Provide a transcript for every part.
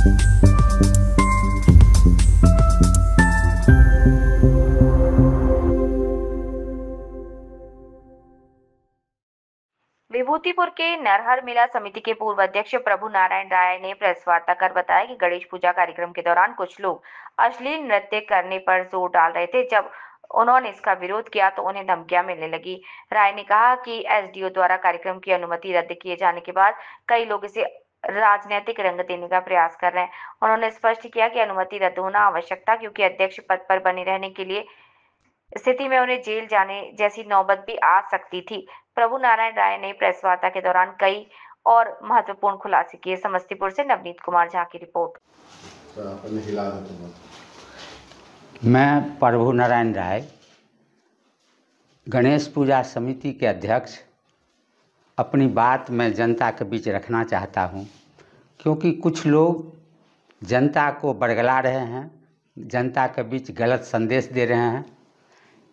विभूतिपुर के नरहर मेला समिति के पूर्व अध्यक्ष प्रभु नारायण राय ने प्रेस वार्ता कर बताया कि गणेश पूजा कार्यक्रम के दौरान कुछ लोग अश्लील नृत्य करने पर जोर डाल रहे थे। जब उन्होंने इसका विरोध किया तो उन्हें धमकियां मिलने लगी। राय ने कहा कि एसडीओ द्वारा कार्यक्रम की अनुमति रद्द किए जाने के बाद कई लोग इसे राजनीतिक रंग देने का प्रयास कर रहे हैं। उन्होंने स्पष्ट किया कि अनुमति रद्द होना आवश्यक था, क्योंकि अध्यक्ष पद पर बने रहने के लिए स्थिति में उन्हें जेल जाने जैसी नौबत भी आ सकती थी। प्रभु नारायण राय ने प्रेस वार्ता के दौरान कई और महत्वपूर्ण खुलासे किए। समस्तीपुर से नवनीत कुमार झा की रिपोर्ट। मैं प्रभु नारायण राय, गणेश पूजा समिति के अध्यक्ष, अपनी बात मैं जनता के बीच रखना चाहता हूं, क्योंकि कुछ लोग जनता को बरगला रहे हैं, जनता के बीच गलत संदेश दे रहे हैं।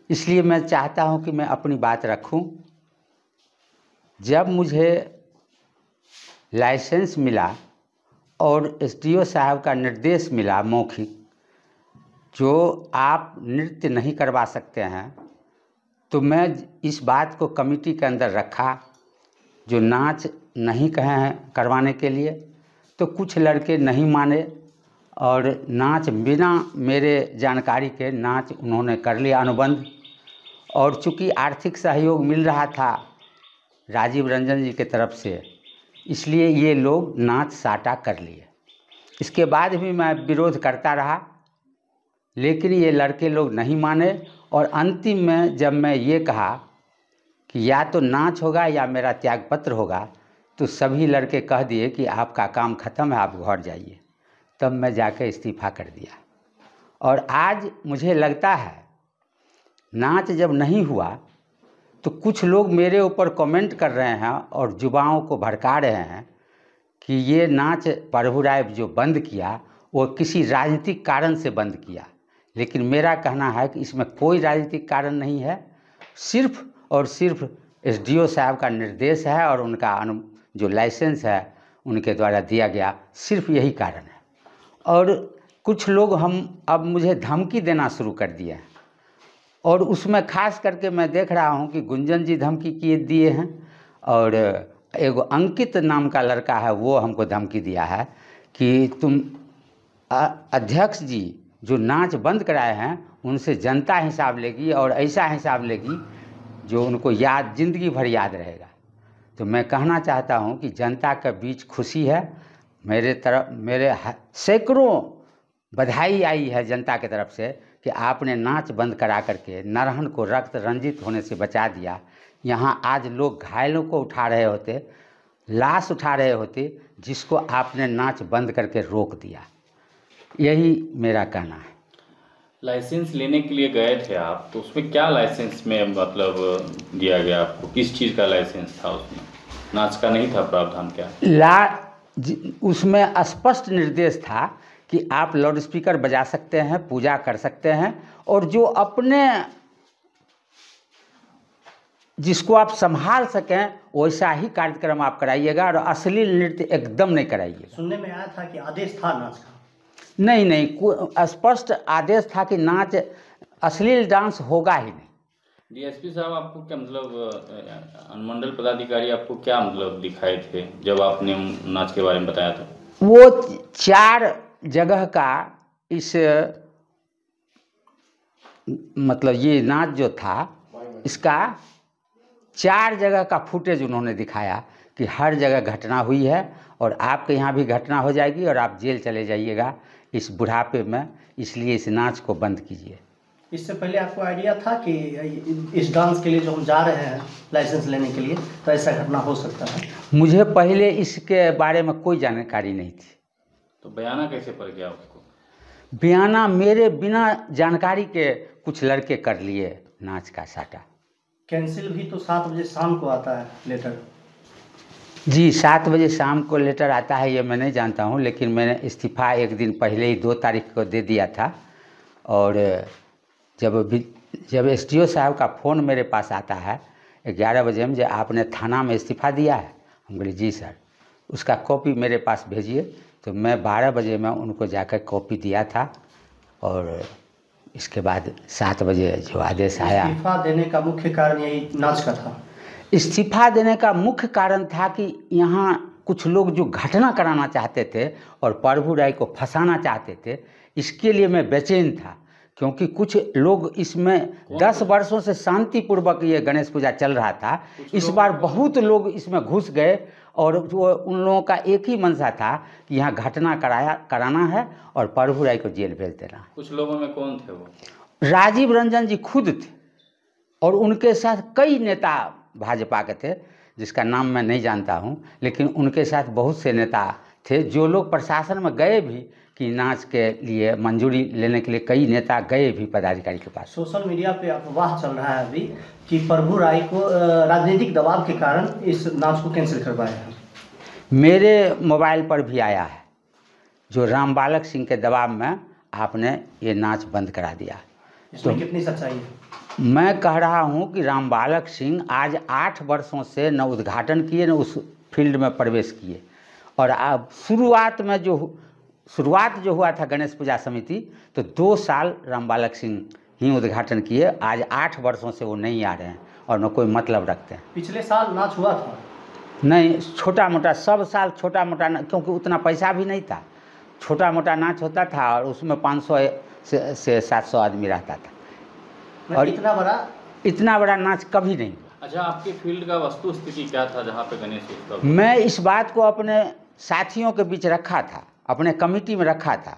इसलिए मैं चाहता हूं कि मैं अपनी बात रखूं। जब मुझे लाइसेंस मिला और एसडीओ साहब का निर्देश मिला मौखिक, जो आप नृत्य नहीं करवा सकते हैं, तो मैं इस बात को कमेटी के अंदर रखा, जो नाच नहीं कहे हैं करवाने के लिए। तो कुछ लड़के नहीं माने और नाच बिना मेरे जानकारी के नाच उन्होंने कर लिया अनुबंध। और चूँकि आर्थिक सहयोग मिल रहा था राजीव रंजन जी के तरफ से, इसलिए ये लोग नाच साटा कर लिए। इसके बाद भी मैं विरोध करता रहा, लेकिन ये लड़के लोग नहीं माने। और अंतिम में जब मैं ये कहा कि या तो नाच होगा या मेरा त्यागपत्र होगा, तो सभी लड़के कह दिए कि आपका काम ख़त्म है, आप घर जाइए। तब मैं जाकर इस्तीफ़ा कर दिया। और आज मुझे लगता है नाच जब नहीं हुआ तो कुछ लोग मेरे ऊपर कमेंट कर रहे हैं और युवाओं को भड़का रहे हैं कि ये नाच प्रभु राय जो बंद किया वो किसी राजनीतिक कारण से बंद किया। लेकिन मेरा कहना है कि इसमें कोई राजनीतिक कारण नहीं है, सिर्फ और सिर्फ एसडीओ साहब का निर्देश है और उनका जो लाइसेंस है उनके द्वारा दिया गया, सिर्फ यही कारण है। और कुछ लोग अब मुझे धमकी देना शुरू कर दिए हैं, और उसमें खास करके मैं देख रहा हूं कि गुंजन जी धमकी दिए हैं, और एगो अंकित नाम का लड़का है, वो हमको धमकी दिया है कि तुम अध्यक्ष जी जो नाच बंद कराए हैं उनसे जनता हिसाब लेगी, और ऐसा हिसाब लेगी जो उनको याद जिंदगी भर याद रहेगा। तो मैं कहना चाहता हूं कि जनता के बीच खुशी है, मेरे सैकड़ों बधाई आई है जनता की तरफ से कि आपने नाच बंद करा करके नरहन को रक्त रंजित होने से बचा दिया। यहाँ आज लोग घायलों को उठा रहे होते, लाश उठा रहे होते, जिसको आपने नाच बंद करके रोक दिया। यही मेरा कहना है। लाइसेंस लेने के लिए गए थे आप, तो उसमें क्या लाइसेंस में मतलब दिया गया आपको? किस चीज़ का लाइसेंस था उसमें? नाच का नहीं था प्रावधान क्या? उसमें स्पष्ट निर्देश था कि आप लाउड स्पीकर बजा सकते हैं, पूजा कर सकते हैं, और जो अपने जिसको आप संभाल सकें वैसा ही कार्यक्रम आप कराइएगा, और अश्लील नृत्य एकदम नहीं कराइएगा। सुनने में आया था कि आदेश था नाच का? नहीं, स्पष्ट आदेश था कि नाच अश्लील डांस होगा ही नहीं। डीएसपी साहब आपको क्या मतलब अनुमंडल पदाधिकारी आपको क्या मतलब दिखाए थे जब आपने नाच के बारे में बताया था? वो 4 जगह का इस मतलब ये नाच जो था इसका 4 जगह का फुटेज उन्होंने दिखाया कि हर जगह घटना हुई है, और आपके यहाँ भी घटना हो जाएगी और आप जेल चले जाइएगा इस बुढ़ापे में, इसलिए इस नाच को बंद कीजिए। इससे पहले आपको आइडिया था कि इस डांस के लिए जो हम जा रहे हैं लाइसेंस लेने के लिए, तो ऐसा घटना हो सकता है? मुझे पहले इसके बारे में कोई जानकारी नहीं थी। तो बयाना कैसे पड़ गया उसको? बयाना मेरे बिना जानकारी के कुछ लड़के कर लिए नाच का साटा। कैंसिल भी तो 7 बजे शाम को आता है लेटर? जी, 7 बजे शाम को लेटर आता है, ये मैं नहीं जानता हूँ, लेकिन मैंने इस्तीफ़ा एक दिन पहले ही 2 तारीख को दे दिया था। और जब एसडीओ साहब का फ़ोन मेरे पास आता है 11 बजे में, आपने थाना में इस्तीफ़ा दिया है, हम बोले जी सर, उसका कॉपी मेरे पास भेजिए। तो मैं 12 बजे मैं उनको जाकर कॉपी दिया था और इसके बाद 7 बजे जो आदेश आया। इस्तीफा देने का मुख्य कारण यही नाच का था? इस्तीफा देने का मुख्य कारण था कि यहाँ कुछ लोग जो घटना कराना चाहते थे और प्रभु राय को फंसाना चाहते थे, इसके लिए मैं बेचैन था, क्योंकि कुछ लोग इसमें 10 वर्षों से शांतिपूर्वक ये गणेश पूजा चल रहा था। इस बार बहुत लोग इसमें घुस गए और वो उन लोगों का एक ही मंशा था कि यहाँ घटना कराना है और प्रभु राय को जेल भेज देना है। कुछ लोगों में कौन थे वो? राजीव रंजन जी खुद थे और उनके साथ कई नेता भाजपा के थे, जिसका नाम मैं नहीं जानता हूँ, लेकिन उनके साथ बहुत से नेता थे जो लोग प्रशासन में गए भी कि नाच के लिए मंजूरी लेने के लिए कई नेता गए भी पदाधिकारी के पास। सोशल मीडिया पे अफवाह चल रहा है अभी कि प्रभु राय को राजनीतिक दबाव के कारण इस नाच को कैंसिल करवाया है। मेरे मोबाइल पर भी आया है जो रामबालक सिंह के दबाव में आपने ये नाच बंद करा दिया। इसमें कितनी सच्चाई है? मैं कह रहा हूँ कि रामबालक सिंह आज 8 वर्षों से न उद्घाटन किए न उस फील्ड में प्रवेश किए, और अब शुरुआत जो हुआ था गणेश पूजा समिति, तो 2 साल रामबालक सिंह ही उद्घाटन किए। आज 8 वर्षों से वो नहीं आ रहे हैं और न कोई मतलब रखते हैं। पिछले साल नाच हुआ था? नहीं, छोटा मोटा सब साल छोटा मोटा, क्योंकि उतना पैसा भी नहीं था, छोटा मोटा नाच होता था और उसमें 500 से 700 आदमी रहता था, और इतना बड़ा नाच कभी नहीं। अच्छा, आपके फील्ड का वस्तु स्थिति क्या था जहाँ पे गणेश उत्सव? मैं इस बात को अपने साथियों के बीच रखा था, अपने कमेटी में रखा था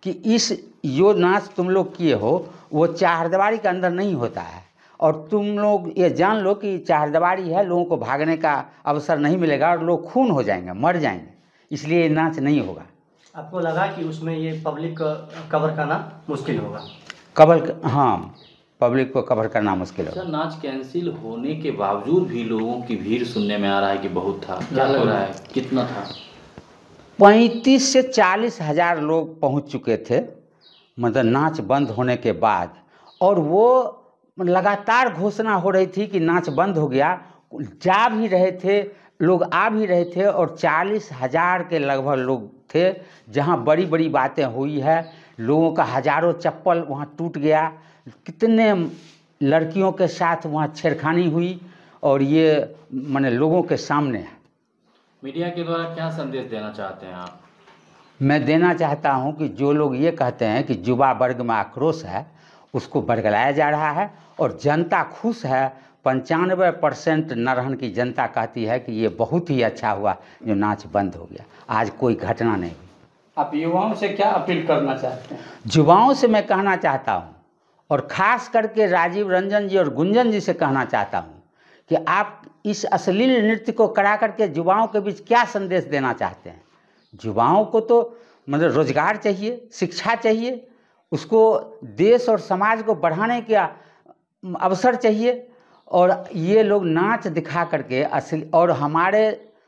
कि इस जो नाच तुम लोग किए हो वो चारदीवारी के अंदर नहीं होता है, और तुम लोग ये जान लो कि चारदीवारी है, लोगों को भागने का अवसर नहीं मिलेगा और लोग खून हो जाएंगे, मर जाएंगे, इसलिए ये नाच नहीं होगा। आपको लगा कि उसमें ये पब्लिक कवर करना मुश्किल होगा? हाँ, पब्लिक को कवर करना मुश्किल होगा। नाच कैंसिल होने के बावजूद भी लोगों की भीड़ सुनने में आ रहा है कि बहुत था। क्या लग रहा है, कितना था? 35 से 40 हज़ार लोग पहुंच चुके थे, मतलब नाच बंद होने के बाद, और वो लगातार घोषणा हो रही थी कि नाच बंद हो गया। जा भी रहे थे लोग, आ भी रहे थे, और 40 हज़ार के लगभग लोग थे। जहां बड़ी बड़ी बातें हुई है, लोगों का हजारों चप्पल वहां टूट गया, कितने लड़कियों के साथ वहां छेड़खानी हुई, और ये माने लोगों के सामने है। मीडिया के द्वारा क्या संदेश देना चाहते हैं आप? मैं देना चाहता हूं कि जो लोग ये कहते हैं कि युवा वर्ग में आक्रोश है, उसको बरगलाया जा रहा है, और जनता खुश है। 95% नरहन की जनता कहती है कि ये बहुत ही अच्छा हुआ जो नाच बंद हो गया, आज कोई घटना नहीं हुई। आप युवाओं से क्या अपील करना चाहते हैं? युवाओं से मैं कहना चाहता हूं, और ख़ास करके राजीव रंजन जी और गुंजन जी से कहना चाहता हूं कि आप इस अश्लील नृत्य को करा करके युवाओं के बीच क्या संदेश देना चाहते हैं। युवाओं को तो मतलब रोजगार चाहिए, शिक्षा चाहिए, उसको देश और समाज को बढ़ाने का अवसर चाहिए, और ये लोग नाच दिखा करके असली। और हमारे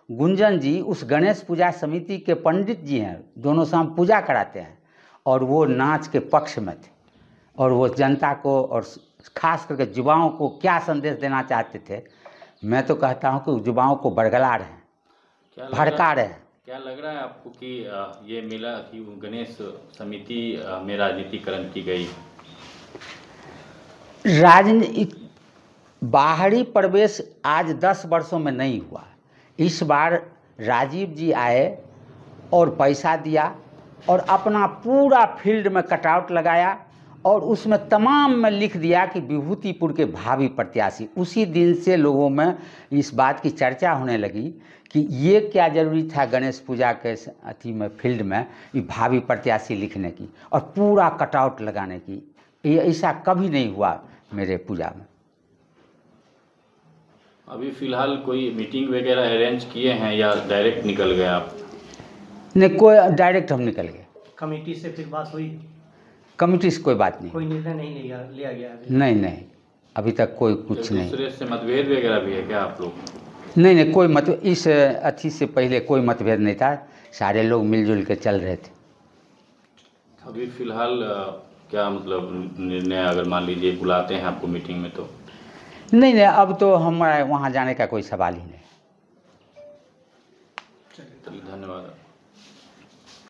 गुंजन जी उस गणेश पूजा समिति के पंडित जी हैं, दोनों शाम पूजा कराते हैं, और वो नाच के पक्ष में थे, और वो जनता को और खास करके युवाओं को क्या संदेश देना चाहते थे। मैं तो कहता हूं कि युवाओं को बरगला रहे हैं, भड़का रहे हैं। क्या लग रहा है आपको कि ये मेला की गणेश समिति में राजनीतिकरण की गई? बाहरी प्रवेश आज 10 वर्षों में नहीं हुआ। इस बार राजीव जी आए और पैसा दिया और अपना पूरा फील्ड में कटआउट लगाया, और उसमें तमाम में लिख दिया कि विभूतिपुर के भावी प्रत्याशी। उसी दिन से लोगों में इस बात की चर्चा होने लगी कि ये क्या ज़रूरी था गणेश पूजा के अथी में फील्ड में ये भावी प्रत्याशी लिखने की और पूरा कटआउट लगाने की। ये ऐसा कभी नहीं हुआ मेरे पूजा में। अभी फ़िलहाल कोई मीटिंग वगैरह अरेंज किए हैं या डायरेक्ट निकल गए आप? नहीं, कोई डायरेक्ट हम निकल गए। कमेटी से फिर बात हुई? कमेटी से कोई बात नहीं, कोई निर्णय नहीं लिया गया अभी? नहीं, अभी तक कोई कुछ नहीं। दूसरे से मतभेद वगैरह भी है क्या आप लोग? नहीं, कोई मत इस अथी से पहले कोई मतभेद नहीं था, सारे लोग मिलजुल के चल रहे थे। अभी फ़िलहाल क्या मतलब निर्णय, अगर मान लीजिए बुलाते हैं आपको मीटिंग में तो? नहीं, अब तो हमारा वहाँ जाने का कोई सवाल ही नहीं। चलिए, धन्यवाद।